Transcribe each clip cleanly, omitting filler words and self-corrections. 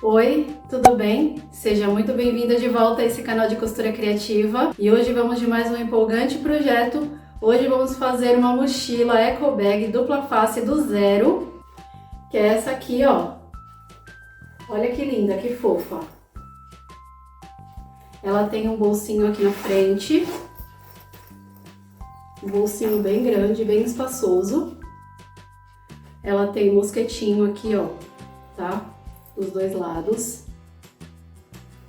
Oi, tudo bem? Seja muito bem-vinda de volta a esse canal de costura criativa. E hoje vamos de mais um empolgante projeto. Hoje vamos fazer uma mochila eco bag dupla face do zero, que é essa aqui, ó. Olha que linda, que fofa. Ela tem um bolsinho aqui na frente, um bolsinho bem grande, bem espaçoso. Ela tem um mosquetinho aqui, ó, tá? Dos dois lados.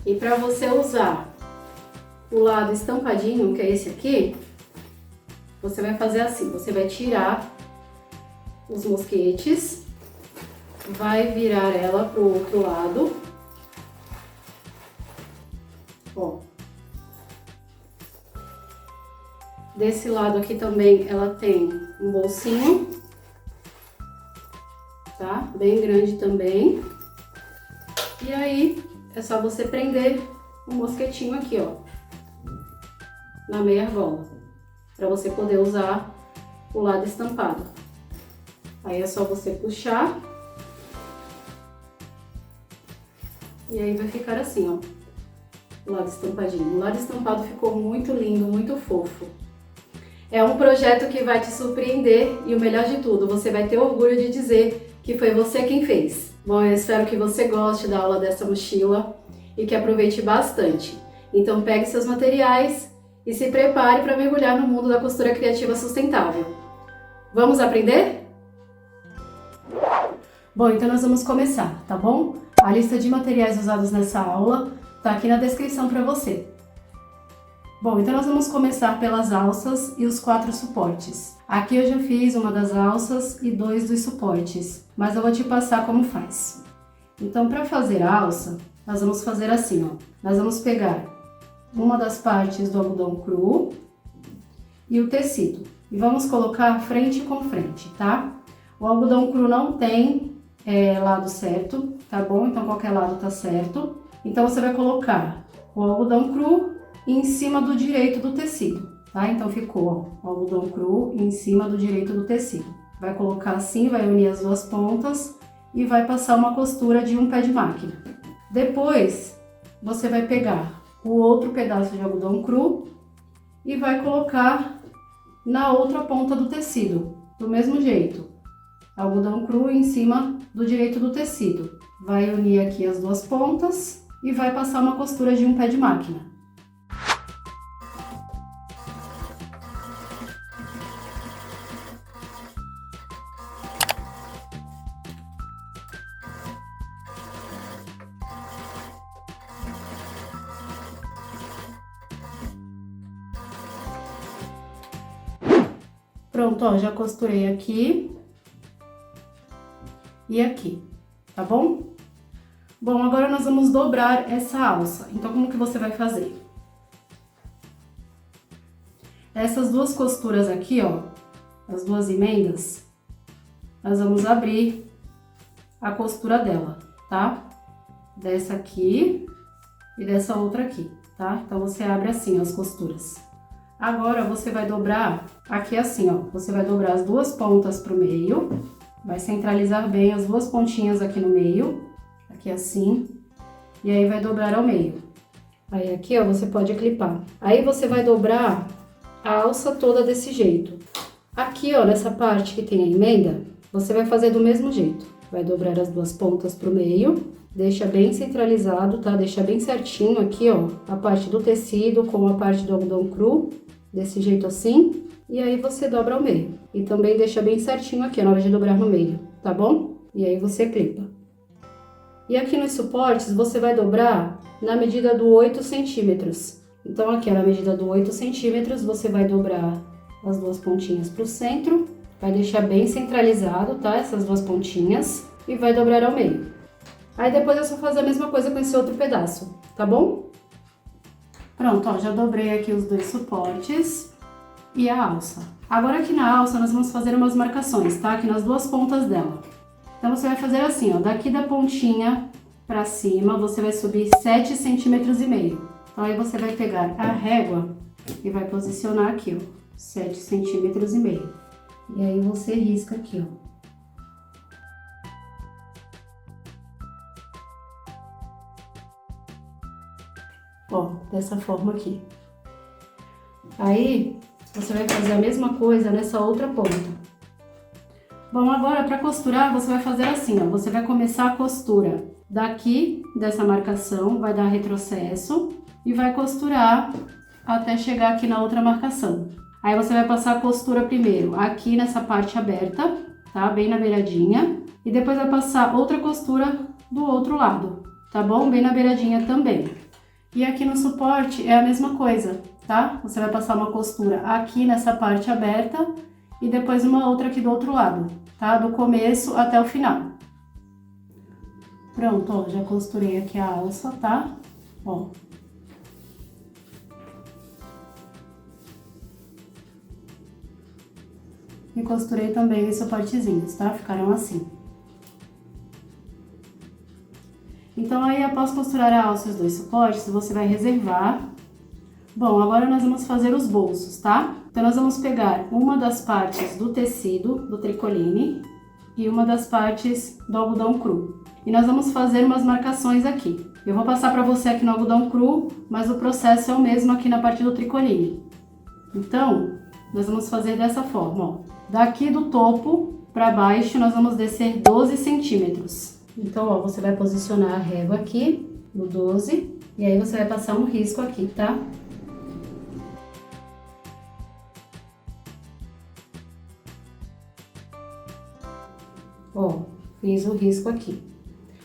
E para você usar o lado estampadinho, que é esse aqui, você vai fazer assim, você vai tirar os mosquetes, vai virar ela pro outro lado, ó. Desse lado aqui também ela tem um bolsinho, tá? Bem grande também. E aí, é só você prender o mosquetinho aqui, ó, na meia argola, para você poder usar o lado estampado. Aí é só você puxar, e aí vai ficar assim, ó, o lado estampadinho. O lado estampado ficou muito lindo, muito fofo. É um projeto que vai te surpreender e o melhor de tudo, você vai ter orgulho de dizer que foi você quem fez. Bom, eu espero que você goste da aula dessa mochila e que aproveite bastante. Então pegue seus materiais e se prepare para mergulhar no mundo da costura criativa sustentável. Vamos aprender? Bom, então nós vamos começar, tá bom? A lista de materiais usados nessa aula tá aqui na descrição para você. Bom, então nós vamos começar pelas alças e os 4 suportes. Aqui eu já fiz uma das alças e 2 dos suportes, mas eu vou te passar como faz. Então, para fazer a alça, nós vamos fazer assim, ó. Nós vamos pegar uma das partes do algodão cru e o tecido. E vamos colocar frente com frente, tá? O algodão cru não tem lado certo, tá bom? Então, qualquer lado tá certo. Então, você vai colocar o algodão cru em cima do direito do tecido, tá? Então ficou, ó, o algodão cru em cima do direito do tecido. Vai colocar assim, vai unir as duas pontas e vai passar uma costura de um pé de máquina. Depois, você vai pegar o outro pedaço de algodão cru e vai colocar na outra ponta do tecido, do mesmo jeito. Algodão cru em cima do direito do tecido. Vai unir aqui as duas pontas e vai passar uma costura de um pé de máquina. Pronto, ó, já costurei aqui e aqui, tá bom? Bom, agora nós vamos dobrar essa alça. Então, como que você vai fazer? Essas duas costuras aqui, ó, as duas emendas, nós vamos abrir a costura dela, tá? Dessa aqui e dessa outra aqui, tá? Então, você abre assim as costuras. Agora, você vai dobrar aqui assim, ó. Você vai dobrar as duas pontas pro meio, vai centralizar bem as duas pontinhas aqui no meio, aqui assim, e aí vai dobrar ao meio. Aí aqui, ó, você pode clipar. Aí você vai dobrar a alça toda desse jeito. Aqui, ó, nessa parte que tem a emenda, você vai fazer do mesmo jeito. Vai dobrar as duas pontas pro meio, deixa bem centralizado, tá? Deixa bem certinho aqui, ó, a parte do tecido com a parte do algodão cru, desse jeito assim, e aí você dobra ao meio. E também deixa bem certinho aqui, na hora de dobrar no meio, tá bom? E aí você clipa. E aqui nos suportes, você vai dobrar na medida do 8 centímetros. Então, aqui na medida do 8 centímetros, você vai dobrar as duas pontinhas pro centro, vai deixar bem centralizado, tá? Essas duas pontinhas, e vai dobrar ao meio. Aí depois é só fazer a mesma coisa com esse outro pedaço, tá bom? Pronto, ó, já dobrei aqui os dois suportes e a alça. Agora aqui na alça nós vamos fazer umas marcações, tá? Aqui nas duas pontas dela. Então você vai fazer assim, ó, daqui da pontinha pra cima você vai subir 7,5 centímetros. Então aí você vai pegar a régua e vai posicionar aqui, ó, 7,5 centímetros. E aí você risca aqui, ó. Ó, dessa forma aqui. Aí, você vai fazer a mesma coisa nessa outra ponta. Bom, agora para costurar, você vai fazer assim, ó. Você vai começar a costura daqui dessa marcação, vai dar retrocesso e vai costurar até chegar aqui na outra marcação. Aí você vai passar a costura primeiro aqui nessa parte aberta, tá? Bem na beiradinha. E depois vai passar outra costura do outro lado, tá bom? Bem na beiradinha também. E aqui no suporte é a mesma coisa, tá? Você vai passar uma costura aqui nessa parte aberta e depois uma outra aqui do outro lado, tá? Do começo até o final. Pronto, ó, já costurei aqui a alça, tá? Ó. E costurei também os suportezinhos, tá? Ficaram assim. Então, aí, após costurar a alça e os dois suportes, você vai reservar. Bom, agora nós vamos fazer os bolsos, tá? Então, nós vamos pegar uma das partes do tecido, do tricoline, e uma das partes do algodão cru. E nós vamos fazer umas marcações aqui. Eu vou passar pra você aqui no algodão cru, mas o processo é o mesmo aqui na parte do tricoline. Então, nós vamos fazer dessa forma, ó. Daqui do topo pra baixo, nós vamos descer 12 centímetros. Então, ó, você vai posicionar a régua aqui no 12 e aí você vai passar um risco aqui, tá? Ó, fiz o risco aqui.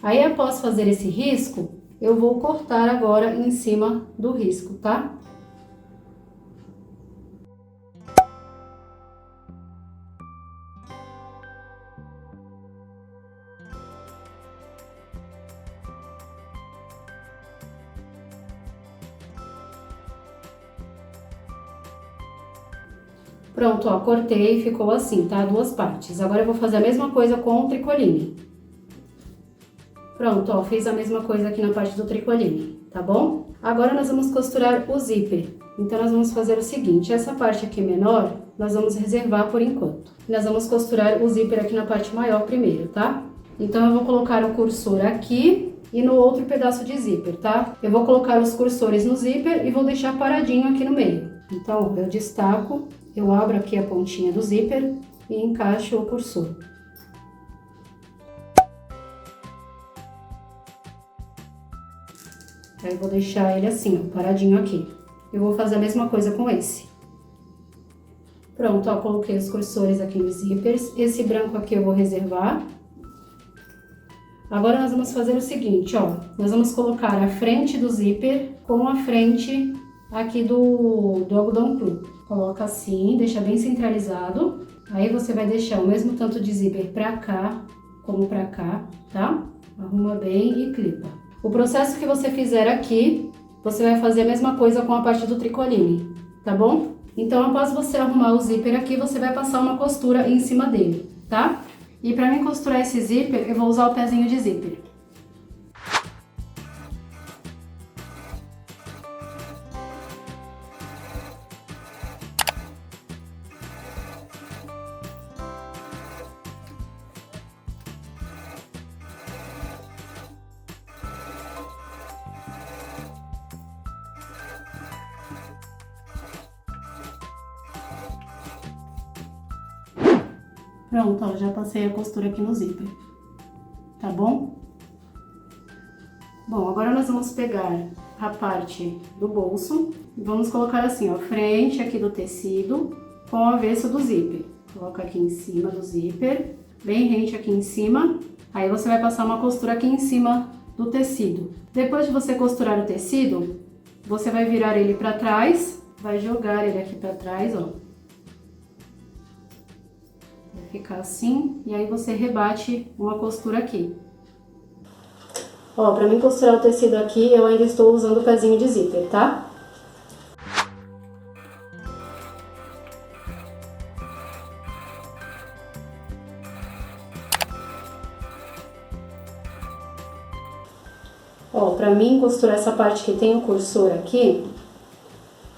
Aí, após fazer esse risco, eu vou cortar agora em cima do risco, tá? Pronto, ó, cortei e ficou assim, tá? Duas partes. Agora eu vou fazer a mesma coisa com o tricoline. Pronto, ó, fiz a mesma coisa aqui na parte do tricoline, tá bom? Agora nós vamos costurar o zíper. Então, nós vamos fazer o seguinte, essa parte aqui menor, nós vamos reservar por enquanto. Nós vamos costurar o zíper aqui na parte maior primeiro, tá? Então, eu vou colocar o cursor aqui e no outro pedaço de zíper, tá? Eu vou colocar os cursores no zíper e vou deixar paradinho aqui no meio. Então, eu destaco, eu abro aqui a pontinha do zíper e encaixo o cursor. Aí, eu vou deixar ele assim, ó, paradinho aqui. Eu vou fazer a mesma coisa com esse. Pronto, ó, coloquei os cursores aqui nos zíperes. Esse branco aqui eu vou reservar. Agora, nós vamos fazer o seguinte, ó. Nós vamos colocar a frente do zíper com a frente aqui do algodão cru. Coloca assim, deixa bem centralizado. Aí, você vai deixar o mesmo tanto de zíper pra cá como pra cá, tá? Arruma bem e clipa. O processo que você fizer aqui, você vai fazer a mesma coisa com a parte do tricoline, tá bom? Então, após você arrumar o zíper aqui, você vai passar uma costura em cima dele, tá? E pra mim costurar esse zíper, eu vou usar o pezinho de zíper. Pronto, ó, já passei a costura aqui no zíper, tá bom? Bom, agora nós vamos pegar a parte do bolso e vamos colocar assim, ó, frente aqui do tecido com o avesso do zíper. Coloca aqui em cima do zíper, bem rente aqui em cima. Aí você vai passar uma costura aqui em cima do tecido. Depois de você costurar o tecido, você vai virar ele pra trás, vai jogar ele aqui pra trás, ó. Ficar assim, e aí você rebate uma costura aqui. Ó, pra mim costurar o tecido aqui, eu ainda estou usando o pezinho de zíper, tá? Ó, pra mim costurar essa parte que tem o cursor aqui,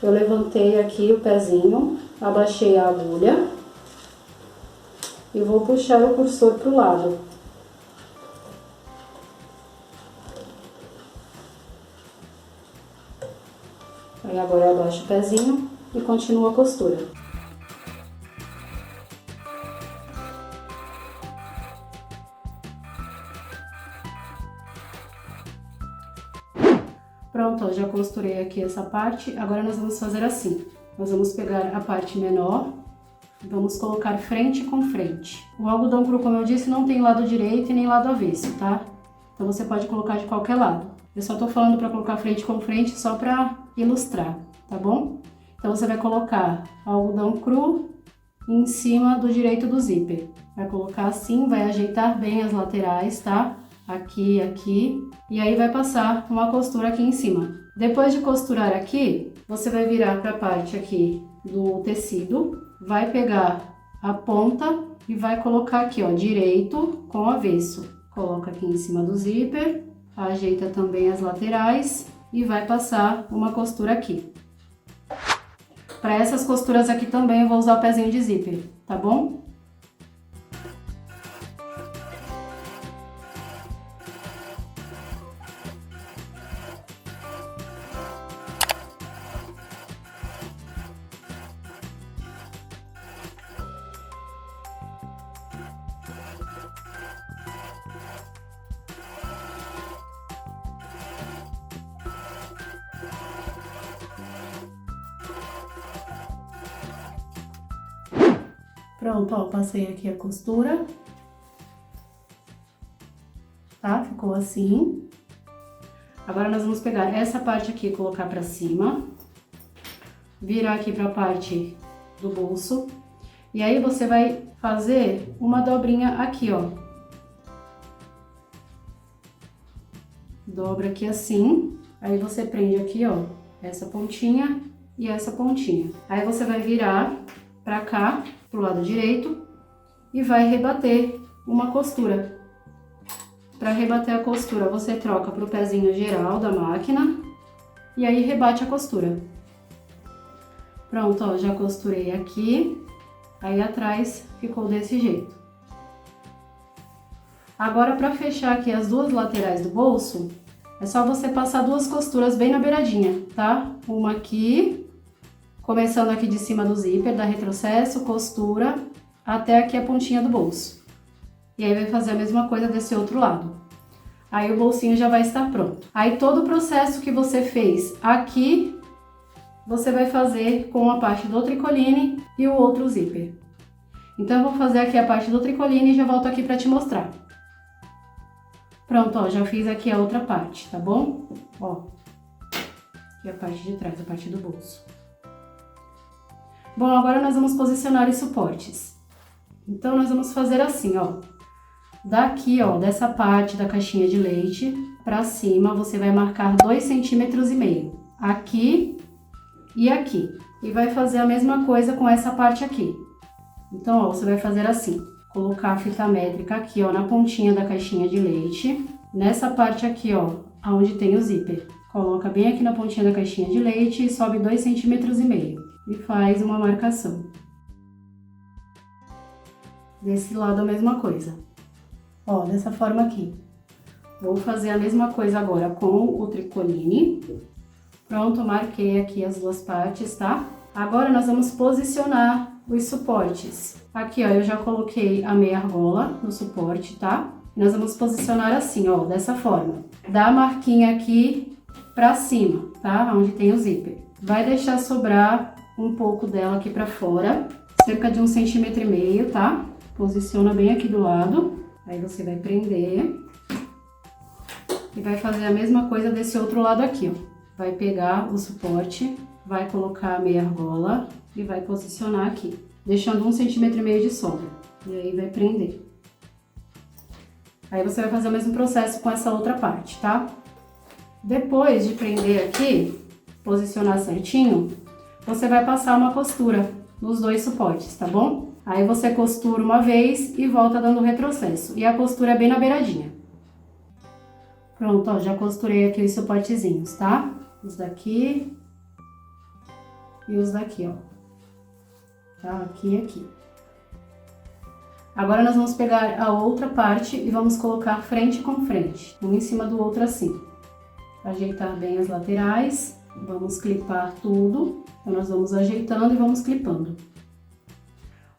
eu levantei aqui o pezinho, abaixei a agulha. E vou puxar o cursor pro lado. Aí agora eu abaixo o pezinho e continuo a costura. Pronto, ó, já costurei aqui essa parte. Agora nós vamos fazer assim. Nós vamos pegar a parte menor e vamos colocar frente com frente. O algodão cru, como eu disse, não tem lado direito e nem lado avesso, tá? Então você pode colocar de qualquer lado. Eu só tô falando para colocar frente com frente só para ilustrar, tá bom? Então você vai colocar algodão cru em cima do direito do zíper. Vai colocar assim, vai ajeitar bem as laterais, tá? Aqui e aqui. E aí vai passar uma costura aqui em cima. Depois de costurar aqui, você vai virar para a parte aqui do tecido, vai pegar a ponta e vai colocar aqui, ó, direito com avesso. Coloca aqui em cima do zíper, ajeita também as laterais e vai passar uma costura aqui. Para essas costuras aqui também eu vou usar o pezinho de zíper, tá bom? Pronto, ó, passei aqui a costura, tá? Ficou assim. Agora nós vamos pegar essa parte aqui e colocar pra cima, virar aqui pra parte do bolso, e aí você vai fazer uma dobrinha aqui, ó. Dobra aqui assim, aí você prende aqui, ó, essa pontinha e essa pontinha. Aí você vai virar pra cá, pro lado direito, e vai rebater uma costura. Para rebater a costura, você troca pro pezinho geral da máquina e aí rebate a costura. Pronto, ó, já costurei aqui, aí atrás ficou desse jeito. Agora, para fechar aqui as duas laterais do bolso, é só você passar duas costuras bem na beiradinha, tá? Uma aqui, começando aqui de cima do zíper, dá retrocesso, costura, até aqui a pontinha do bolso. E aí vai fazer a mesma coisa desse outro lado. Aí o bolsinho já vai estar pronto. Aí todo o processo que você fez aqui, você vai fazer com a parte do tricoline e o outro zíper. Então eu vou fazer aqui a parte do tricoline e já volto aqui para te mostrar. Pronto, ó, já fiz aqui a outra parte, tá bom? Ó, aqui a parte de trás, a parte do bolso. Bom, agora nós vamos posicionar os suportes. Então, nós vamos fazer assim, ó. Daqui, ó, dessa parte da caixinha de leite pra cima, você vai marcar 2,5 cm. Aqui e aqui. E vai fazer a mesma coisa com essa parte aqui. Então, ó, você vai fazer assim. Colocar a fita métrica aqui, ó, na pontinha da caixinha de leite. Nessa parte aqui, ó, onde tem o zíper. Coloca bem aqui na pontinha da caixinha de leite e sobe 2,5 cm. E faz uma marcação. Desse lado a mesma coisa. Ó, dessa forma aqui. Vou fazer a mesma coisa agora com o tricoline. Pronto, marquei aqui as duas partes, tá? Agora nós vamos posicionar os suportes. Aqui, ó, eu já coloquei a meia argola no suporte, tá? E nós vamos posicionar assim, ó, dessa forma. Dá a marquinha aqui pra cima, tá? Onde tem o zíper. Vai deixar sobrar um pouco dela aqui pra fora, cerca de 1,5 cm, tá? Posiciona bem aqui do lado, aí você vai prender e vai fazer a mesma coisa desse outro lado aqui, ó. Vai pegar o suporte, vai colocar a meia argola e vai posicionar aqui, deixando 1,5 cm de sobra. E aí vai prender. Aí você vai fazer o mesmo processo com essa outra parte, tá? Depois de prender aqui, posicionar certinho, você vai passar uma costura nos dois suportes, tá bom? Aí você costura uma vez e volta dando retrocesso. E a costura é bem na beiradinha. Pronto, ó, já costurei aqui os suportezinhos, tá? Os daqui e os daqui, ó. Tá? Aqui e aqui. Agora nós vamos pegar a outra parte e vamos colocar frente com frente, um em cima do outro assim. Ajeitar bem as laterais Vamos clipar tudo. Então, nós vamos ajeitando e vamos clipando.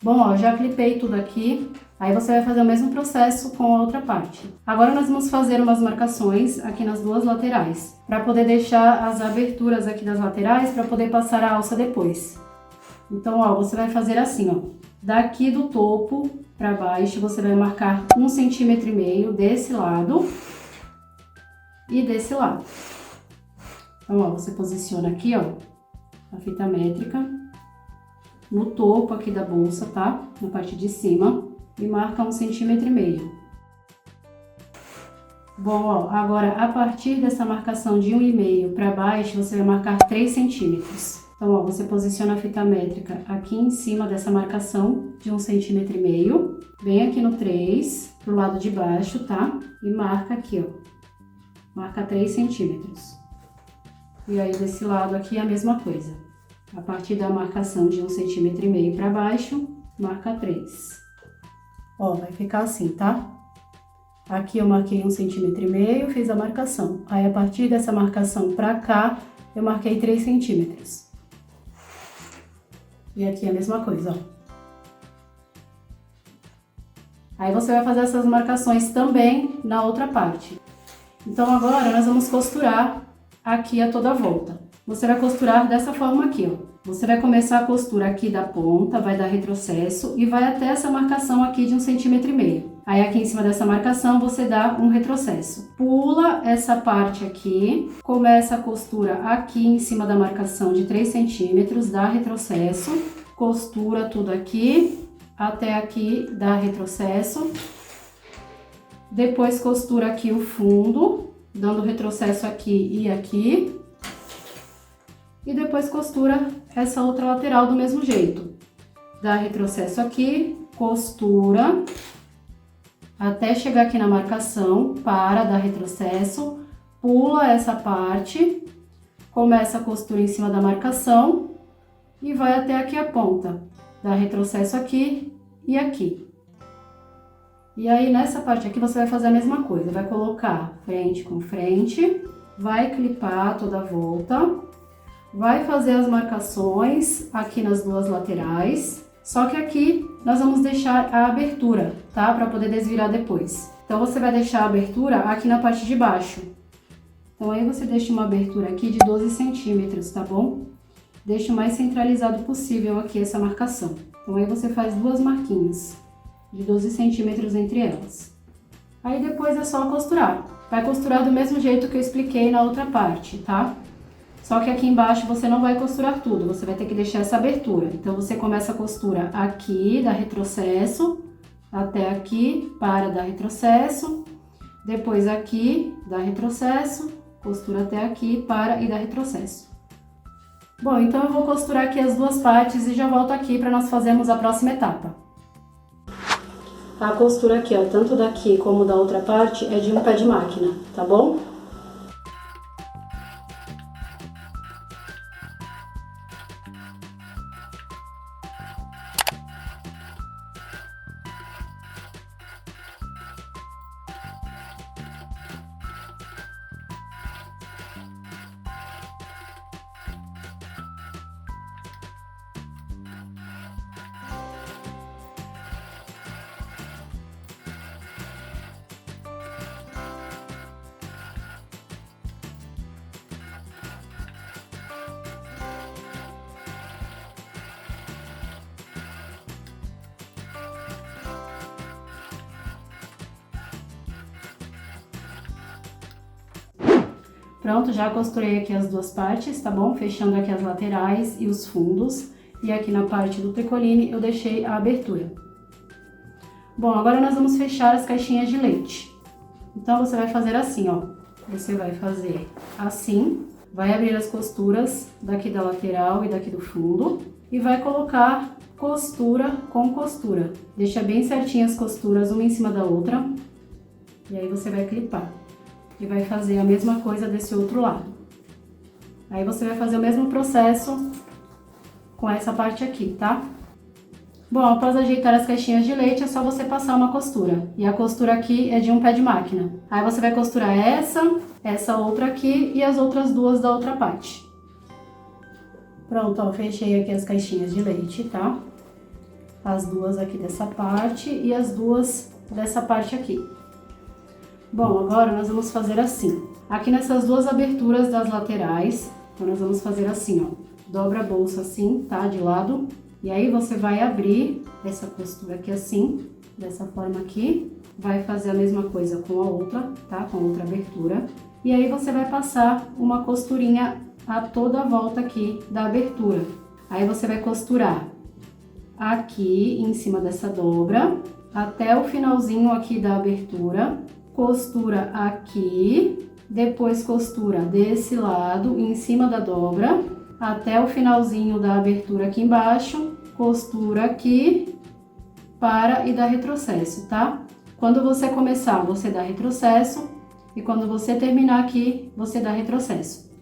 Bom, ó, já clipei tudo aqui. Aí você vai fazer o mesmo processo com a outra parte. Agora nós vamos fazer umas marcações aqui nas duas laterais, para poder deixar as aberturas aqui das laterais, para poder passar a alça depois. Então, ó, você vai fazer assim, ó. Daqui do topo para baixo, você vai marcar 1,5 cm desse lado e desse lado. Então, ó, você posiciona aqui, ó, a fita métrica no topo aqui da bolsa, tá? Na parte de cima, e marca 1,5 cm. Bom, ó, agora a partir dessa marcação de 1,5 para baixo, você vai marcar 3 centímetros. Então, ó, você posiciona a fita métrica aqui em cima dessa marcação de 1,5 cm, bem aqui no 3, pro lado de baixo, tá? E marca aqui, ó, marca 3 centímetros. E aí, desse lado aqui, a mesma coisa. A partir da marcação de 1,5 cm para baixo, marca 3. Ó, vai ficar assim, tá? Aqui eu marquei 1,5 cm, fiz a marcação. Aí, a partir dessa marcação pra cá, eu marquei 3 centímetros. E aqui a mesma coisa, ó. Aí, você vai fazer essas marcações também na outra parte. Então, agora, nós vamos costurar aqui a toda volta. Você vai costurar dessa forma aqui, ó. Você vai começar a costura aqui da ponta, vai dar retrocesso e vai até essa marcação aqui de 1,5 cm. Aí aqui em cima dessa marcação você dá um retrocesso. Pula essa parte aqui, começa a costura aqui em cima da marcação de 3 centímetros, dá retrocesso, costura tudo aqui, até aqui dá retrocesso. Depois costura aqui o fundo, dando retrocesso aqui e aqui. E depois costura essa outra lateral do mesmo jeito. Dá retrocesso aqui, costura, até chegar aqui na marcação, para, dá retrocesso, pula essa parte, começa a costura em cima da marcação e vai até aqui a ponta. Dá retrocesso aqui e aqui. E aí, nessa parte aqui, você vai fazer a mesma coisa. Vai colocar frente com frente, vai clipar toda a volta. Vai fazer as marcações aqui nas duas laterais, só que aqui nós vamos deixar a abertura, tá? Para poder desvirar depois. Então, você vai deixar a abertura aqui na parte de baixo. Então, aí você deixa uma abertura aqui de 12 centímetros, tá bom? Deixa o mais centralizado possível aqui essa marcação. Então, aí você faz duas marquinhas de 12 centímetros entre elas. Aí, depois é só costurar. Vai costurar do mesmo jeito que eu expliquei na outra parte, tá? Só que aqui embaixo você não vai costurar tudo, você vai ter que deixar essa abertura. Então, você começa a costura aqui, dá retrocesso, até aqui, para, dá retrocesso. Depois aqui, dá retrocesso, costura até aqui, para e dá retrocesso. Bom, então eu vou costurar aqui as duas partes e já volto aqui para nós fazermos a próxima etapa. A costura aqui, ó, tanto daqui como da outra parte, é de um pé de máquina, tá bom? Pronto, já costurei aqui as duas partes, tá bom? Fechando aqui as laterais e os fundos. E aqui na parte do tricoline eu deixei a abertura. Bom, agora nós vamos fechar as caixinhas de leite. Então, você vai fazer assim, ó. Você vai fazer assim, vai abrir as costuras daqui da lateral e daqui do fundo. E vai colocar costura com costura. Deixa bem certinho as costuras, uma em cima da outra. E aí você vai clipar. E vai fazer a mesma coisa desse outro lado. Aí você vai fazer o mesmo processo com essa parte aqui, tá? Bom, após ajeitar as caixinhas de leite, é só você passar uma costura. E a costura aqui é de um pé de máquina. Aí você vai costurar essa outra aqui e as outras duas da outra parte. Pronto, ó, fechei aqui as caixinhas de leite, tá? As duas aqui dessa parte e as duas dessa parte aqui. Bom, agora nós vamos fazer assim. Aqui nessas duas aberturas das laterais, então nós vamos fazer assim, ó. Dobra a bolsa assim, tá? De lado. E aí você vai abrir essa costura aqui assim, dessa forma aqui. Vai fazer a mesma coisa com a outra, tá? Com a outra abertura. E aí você vai passar uma costurinha a toda a volta aqui da abertura. Aí você vai costurar aqui em cima dessa dobra, até o finalzinho aqui da abertura, costura aqui, depois costura desse lado, em cima da dobra, até o finalzinho da abertura aqui embaixo, costura aqui, para e dá retrocesso, tá? Quando você começar, você dá retrocesso, e quando você terminar aqui, você dá retrocesso.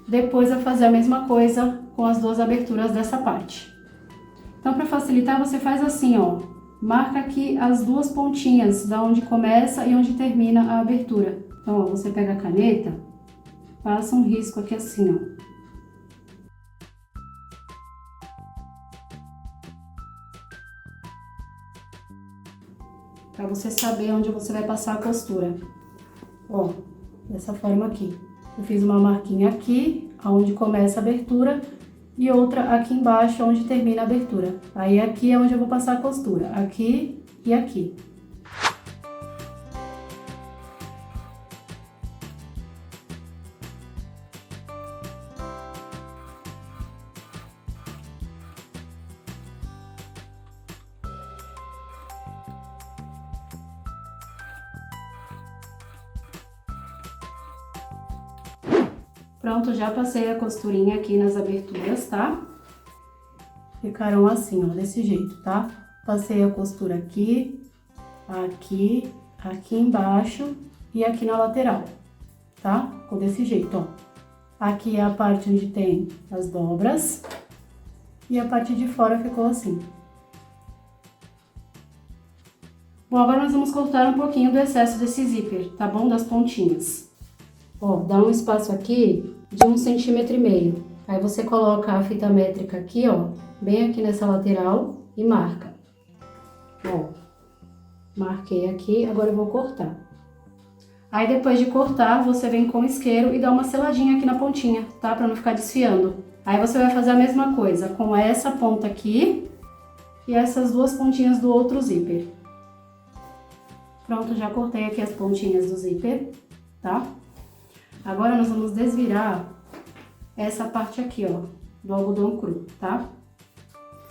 Depois vai fazer a mesma coisa com as duas aberturas dessa parte. Então, para facilitar, você faz assim, ó. Marca aqui as duas pontinhas, da onde começa e onde termina a abertura. Então, ó, você pega a caneta, passa um risco aqui assim, ó. Para você saber onde você vai passar a costura. Ó, dessa forma aqui. Eu fiz uma marquinha aqui, onde começa a abertura, e outra aqui embaixo, onde termina a abertura. Aí aqui é onde eu vou passar a costura, aqui e aqui. Pronto, já passei a costurinha aqui nas aberturas, tá? Ficaram assim, ó, desse jeito, tá? Passei a costura aqui, aqui, aqui embaixo e aqui na lateral, tá? Ficou desse jeito, ó. Aqui é a parte onde tem as dobras e a parte de fora ficou assim. Bom, agora nós vamos cortar um pouquinho do excesso desse zíper, tá bom? Das pontinhas. Ó, dá um espaço aqui de 1,5 cm. Aí você coloca a fita métrica aqui, ó, bem aqui nessa lateral e marca. Ó, marquei aqui, agora eu vou cortar. Aí depois de cortar, você vem com o isqueiro e dá uma seladinha aqui na pontinha, tá? Pra não ficar desfiando. Aí você vai fazer a mesma coisa com essa ponta aqui e essas duas pontinhas do outro zíper. Pronto, já cortei aqui as pontinhas do zíper, tá? Agora nós vamos desvirar essa parte aqui, ó, do algodão cru, tá?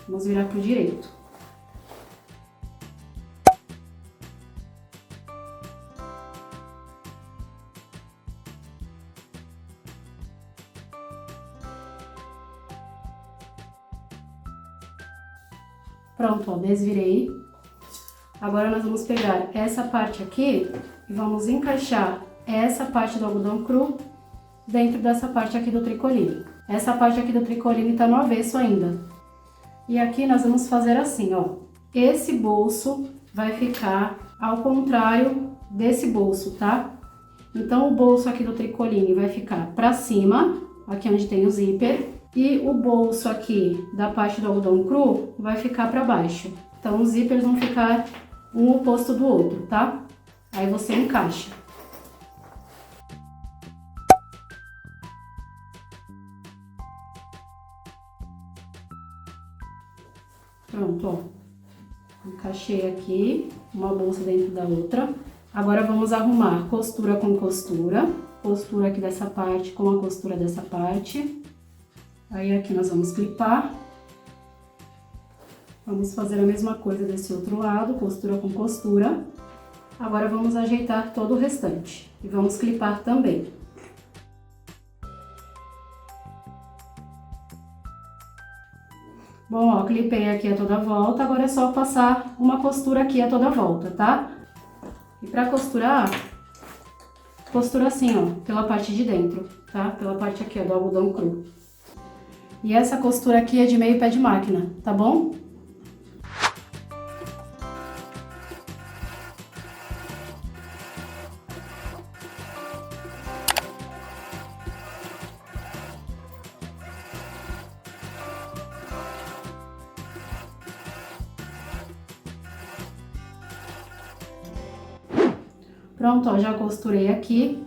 Vamos virar pro direito. Pronto, ó, desvirei. Agora nós vamos pegar essa parte aqui e vamos encaixar essa parte do algodão cru dentro dessa parte aqui do tricoline. Essa parte aqui do tricoline tá no avesso ainda. E aqui nós vamos fazer assim, ó. Esse bolso vai ficar ao contrário desse bolso, tá? Então, o bolso aqui do tricoline vai ficar pra cima, aqui onde tem o zíper. E o bolso aqui da parte do algodão cru vai ficar pra baixo. Então, os zíperes vão ficar um oposto do outro, tá? Aí você encaixa. Pronto, ó. Encaixei aqui uma bolsa dentro da outra. Agora vamos arrumar costura com costura. Costura aqui dessa parte com a costura dessa parte. Aí aqui nós vamos clipar. Vamos fazer a mesma coisa desse outro lado, costura com costura. Agora vamos ajeitar todo o restante. E vamos clipar também. Bom, ó, clipei aqui a toda volta, agora é só passar uma costura aqui a toda volta, tá? E pra costurar, costura assim, ó, pela parte de dentro, tá? Pela parte aqui, ó, do algodão cru. E essa costura aqui é de meio pé de máquina, tá bom? Pronto, ó, já costurei aqui.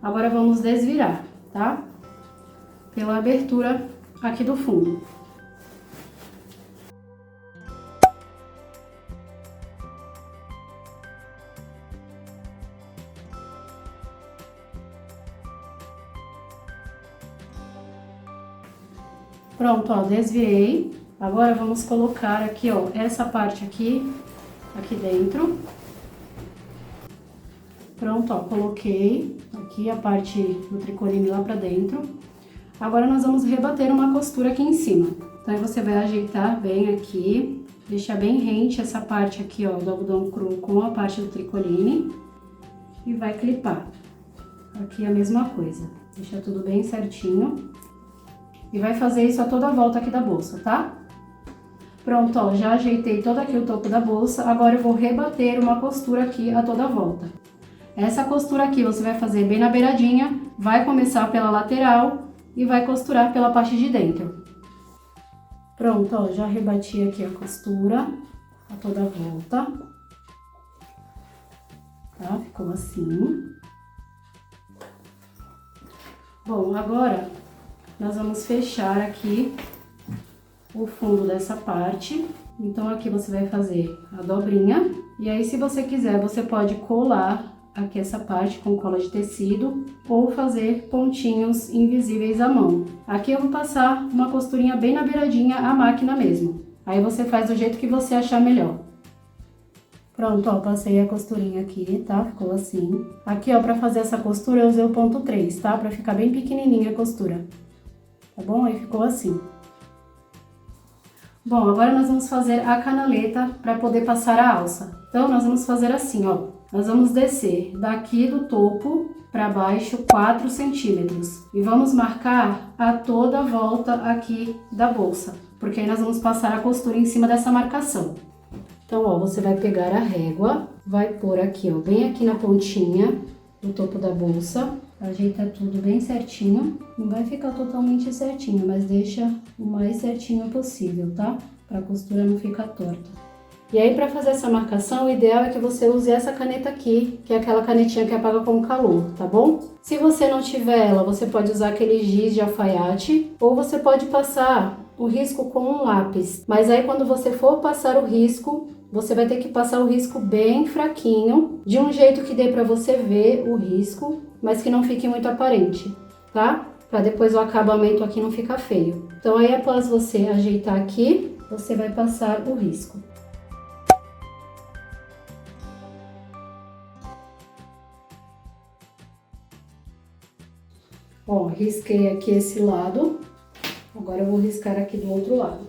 Agora vamos desvirar, tá? Pela abertura aqui do fundo. Pronto, ó, desviei. Agora vamos colocar aqui, ó, essa parte aqui dentro. Pronto, ó, coloquei aqui a parte do tricoline lá pra dentro. Agora nós vamos rebater uma costura aqui em cima. Então aí você vai ajeitar bem aqui, deixar bem rente essa parte aqui, ó, do algodão cru com a parte do tricoline e vai clipar. Aqui a mesma coisa, deixa tudo bem certinho. E vai fazer isso a toda a volta aqui da bolsa, tá? Pronto, ó, já ajeitei todo aqui o topo da bolsa, agora eu vou rebater uma costura aqui a toda a volta. Essa costura aqui você vai fazer bem na beiradinha, vai começar pela lateral e vai costurar pela parte de dentro. Pronto, ó, já rebati aqui a costura a toda a volta. Tá? Ficou assim. Bom, agora nós vamos fechar aqui o fundo dessa parte. Então aqui você vai fazer a dobrinha e aí se você quiser você pode colar aqui essa parte com cola de tecido ou fazer pontinhos invisíveis à mão. Aqui eu vou passar uma costurinha bem na beiradinha à máquina mesmo. Aí você faz do jeito que você achar melhor. Pronto, ó, passei a costurinha aqui, tá? Ficou assim. Aqui, ó, pra fazer essa costura eu usei o ponto 3, tá? Pra ficar bem pequenininha a costura. Tá bom? Aí ficou assim. Bom, agora nós vamos fazer a canaleta para poder passar a alça. Então, nós vamos fazer assim, ó. Nós vamos descer daqui do topo para baixo 4 centímetros. E vamos marcar a toda a volta aqui da bolsa. Porque aí nós vamos passar a costura em cima dessa marcação. Então, ó, você vai pegar a régua, vai pôr aqui, ó, bem aqui na pontinha do topo da bolsa. Ajeita tudo bem certinho. Não vai ficar totalmente certinho, mas deixa o mais certinho possível, tá? Pra costura não ficar torta. E aí, pra fazer essa marcação, o ideal é que você use essa caneta aqui, que é aquela canetinha que apaga com calor, tá bom? Se você não tiver ela, você pode usar aquele giz de alfaiate, ou você pode passar o risco com um lápis. Mas aí, quando você for passar o risco, você vai ter que passar o risco bem fraquinho, de um jeito que dê pra você ver o risco, mas que não fique muito aparente, tá? Pra depois o acabamento aqui não ficar feio. Então aí após você ajeitar aqui, você vai passar o risco. Ó, risquei aqui esse lado, agora eu vou riscar aqui do outro lado.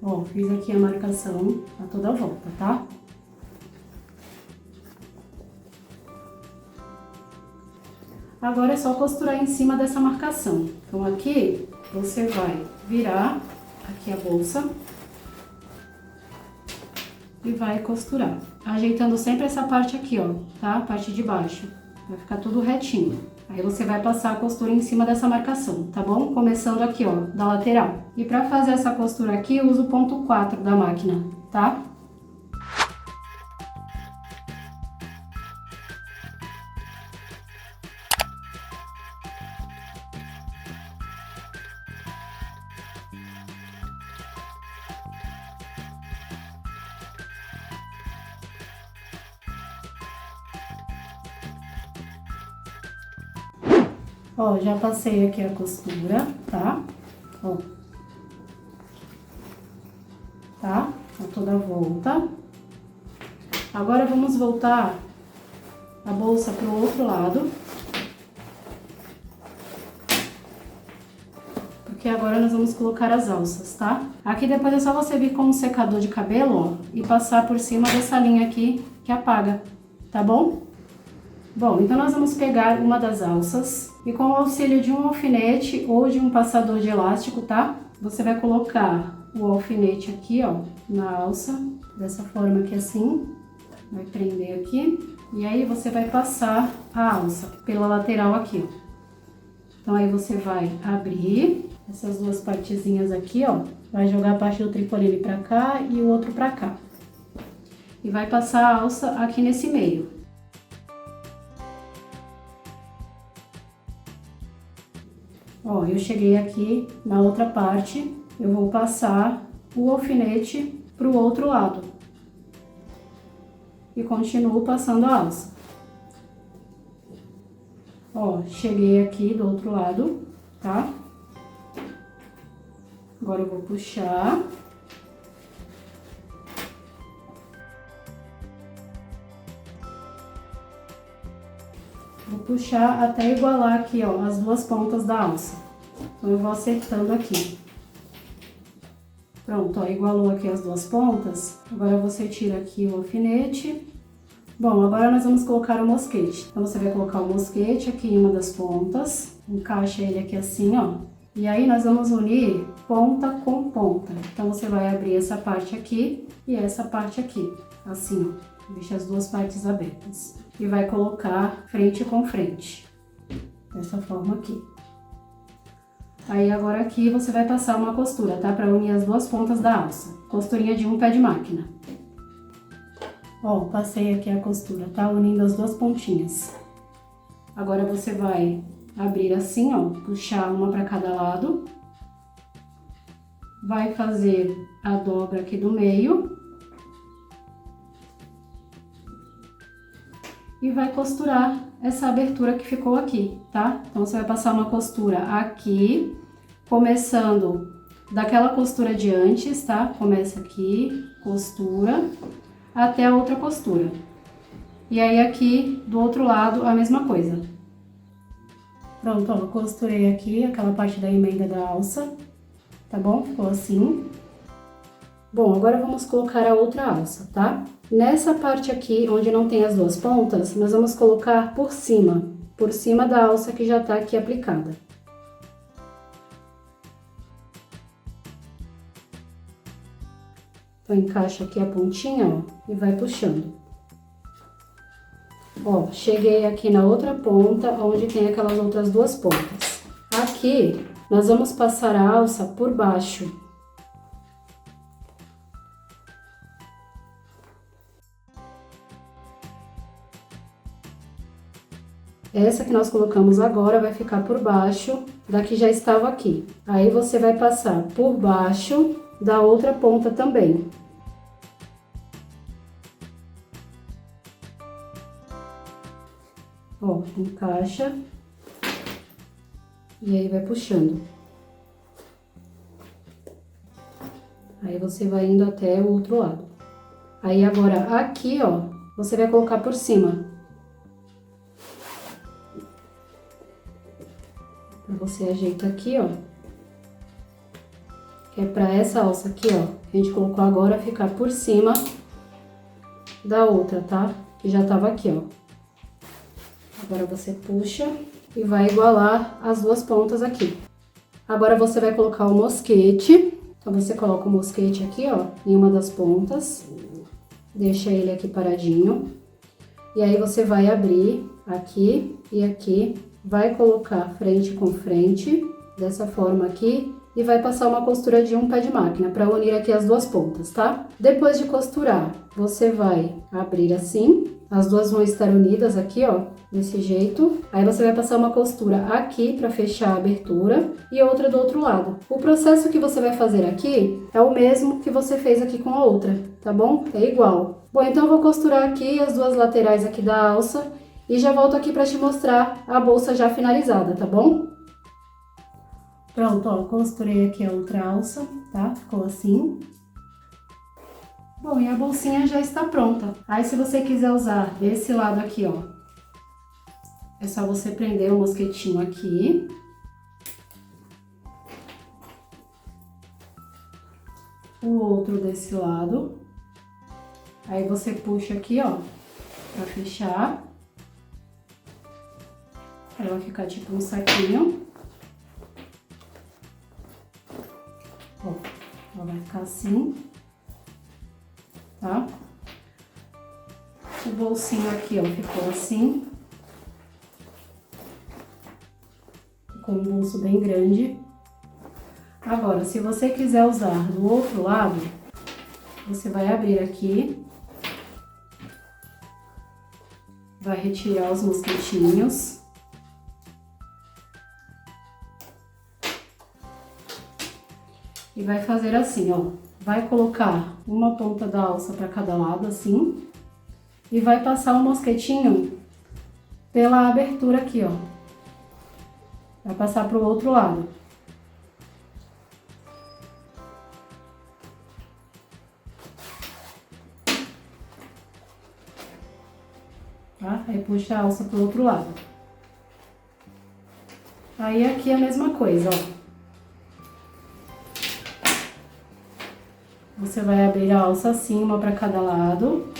Ó, fiz aqui a marcação a toda a volta, tá? Agora é só costurar em cima dessa marcação. Então aqui você vai virar aqui a bolsa e vai costurar, ajeitando sempre essa parte aqui, ó, tá? A parte de baixo, vai ficar tudo retinho. Aí você vai passar a costura em cima dessa marcação, tá bom? Começando aqui, ó, da lateral. E pra fazer essa costura aqui, eu uso o ponto 4 da máquina, tá? Ó, já passei aqui a costura, tá? Ó. Tá? A toda a volta. Agora vamos voltar a bolsa pro outro lado. Porque agora nós vamos colocar as alças, tá? Aqui depois é só você vir com um secador de cabelo, ó, e passar por cima dessa linha aqui que apaga, tá bom? Bom, então nós vamos pegar uma das alças e com o auxílio de um alfinete ou de um passador de elástico, tá? Você vai colocar o alfinete aqui, ó, na alça, dessa forma aqui assim, vai prender aqui e aí você vai passar a alça pela lateral aqui, ó. Então aí você vai abrir essas duas partezinhas aqui, ó, vai jogar a parte do tricoline pra cá e o outro pra cá. E vai passar a alça aqui nesse meio. Ó, eu cheguei aqui na outra parte, eu vou passar o alfinete pro outro lado. E continuo passando a alça. Ó, cheguei aqui do outro lado, tá? Agora eu vou puxar. Vou puxar até igualar aqui, ó, as duas pontas da alça. Então, eu vou acertando aqui. Pronto, ó, igualou aqui as duas pontas. Agora você tira aqui o alfinete. Bom, agora nós vamos colocar o mosquete. Então, você vai colocar o mosquete aqui em uma das pontas. Encaixa ele aqui assim, ó. E aí, nós vamos unir ponta com ponta. Então, você vai abrir essa parte aqui e essa parte aqui. Assim, ó. Deixa as duas partes abertas. E vai colocar frente com frente. Dessa forma aqui. Aí, agora aqui, você vai passar uma costura, tá? Pra unir as duas pontas da alça. Costurinha de um pé de máquina. Ó, passei aqui a costura, tá? Unindo as duas pontinhas. Agora, você vai abrir assim, ó. Puxar uma pra cada lado. Vai fazer a dobra aqui do meio. E vai costurar essa abertura que ficou aqui, tá? Então, você vai passar uma costura aqui, começando daquela costura de antes, tá? Começa aqui, costura, até a outra costura. E aí, aqui, do outro lado, a mesma coisa. Pronto, ó, costurei aqui aquela parte da emenda da alça, tá bom? Ficou assim. Bom, agora vamos colocar a outra alça, tá? Nessa parte aqui, onde não tem as duas pontas, nós vamos colocar por cima da alça que já tá aqui aplicada. Então, encaixa aqui a pontinha, ó, e vai puxando. Ó, cheguei aqui na outra ponta, onde tem aquelas outras duas pontas. Aqui, nós vamos passar a alça por baixo. Essa que nós colocamos agora vai ficar por baixo da que já estava aqui. Aí, você vai passar por baixo da outra ponta também. Ó, encaixa. E aí, vai puxando. Aí, você vai indo até o outro lado. Aí, agora, aqui, ó, você vai colocar por cima. Você ajeita aqui, ó. Que é pra essa alça aqui, ó, que a gente colocou agora, ficar por cima da outra, tá? Que já tava aqui, ó. Agora você puxa e vai igualar as duas pontas aqui. Agora você vai colocar o mosquete. Então, você coloca o mosquete aqui, ó, em uma das pontas. Deixa ele aqui paradinho. E aí, você vai abrir aqui e aqui. Vai colocar frente com frente, dessa forma aqui, e vai passar uma costura de um pé de máquina, para unir aqui as duas pontas, tá? Depois de costurar, você vai abrir assim, as duas vão estar unidas aqui, ó, desse jeito. Aí, você vai passar uma costura aqui, para fechar a abertura, e outra do outro lado. O processo que você vai fazer aqui é o mesmo que você fez aqui com a outra, tá bom? É igual. Bom, então eu vou costurar aqui as duas laterais aqui da alça, e já volto aqui para te mostrar a bolsa já finalizada, tá bom? Pronto, ó, costurei aqui a outra alça, tá? Ficou assim. Bom, e a bolsinha já está pronta. Aí, se você quiser usar desse lado aqui, ó, é só você prender o mosquetinho aqui. O outro desse lado. Aí, você puxa aqui, ó, pra fechar. Ela vai ficar tipo um saquinho. Ó, ela vai ficar assim, tá? O bolsinho aqui, ó, ficou assim. Ficou um bolso bem grande. Agora, se você quiser usar do outro lado, você vai abrir aqui. Vai retirar os mosquetinhos. e vai fazer assim, ó. Vai colocar uma ponta da alça para cada lado, assim, e vai passar o mosquetinho pela abertura aqui, ó. Vai passar pro outro lado. Tá? Aí puxa a alça pro outro lado. Aí aqui é a mesma coisa, ó. Você vai abrir a alça assim, uma para cada lado.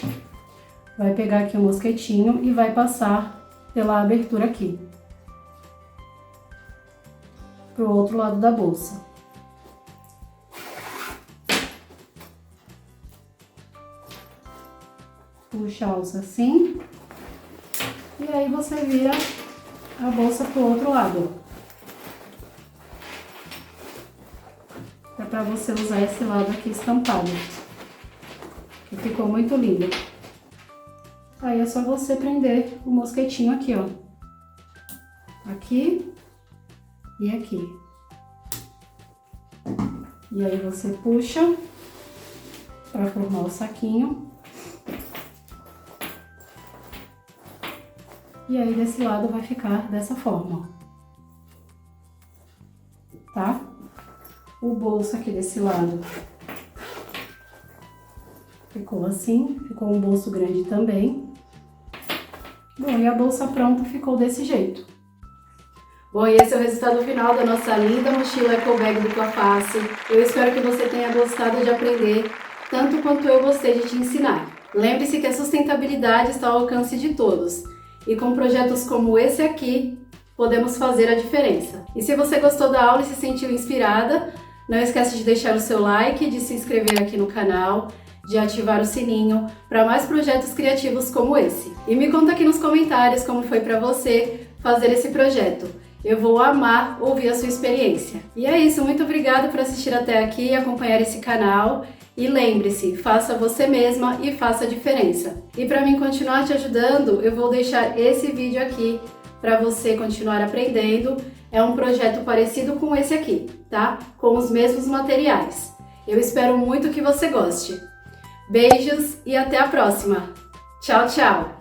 Vai pegar aqui o mosquetinho e vai passar pela abertura aqui. Pro outro lado da bolsa. Puxa a alça assim. E aí você vira a bolsa pro outro lado. É pra você usar esse lado aqui estampado. Que ficou muito lindo. Aí é só você prender o mosquetinho aqui, ó. Aqui e aqui. E aí você puxa pra formar o saquinho. E aí desse lado vai ficar dessa forma, tá? O bolso aqui desse lado ficou assim, ficou um bolso grande também. Bom, e a bolsa pronta ficou desse jeito. Bom, e esse é o resultado final da nossa linda mochila Eco Bag dupla face. Eu espero que você tenha gostado de aprender, tanto quanto eu gostei de te ensinar. Lembre-se que a sustentabilidade está ao alcance de todos. E com projetos como esse aqui, podemos fazer a diferença. E se você gostou da aula e se sentiu inspirada, não esquece de deixar o seu like, de se inscrever aqui no canal, de ativar o sininho para mais projetos criativos como esse. E me conta aqui nos comentários como foi para você fazer esse projeto. Eu vou amar ouvir a sua experiência. E é isso, muito obrigada por assistir até aqui e acompanhar esse canal. E lembre-se, faça você mesma e faça a diferença. E para mim continuar te ajudando, eu vou deixar esse vídeo aqui para você continuar aprendendo. É um projeto parecido com esse aqui, tá? Com os mesmos materiais. Eu espero muito que você goste. Beijos e até a próxima. Tchau, tchau!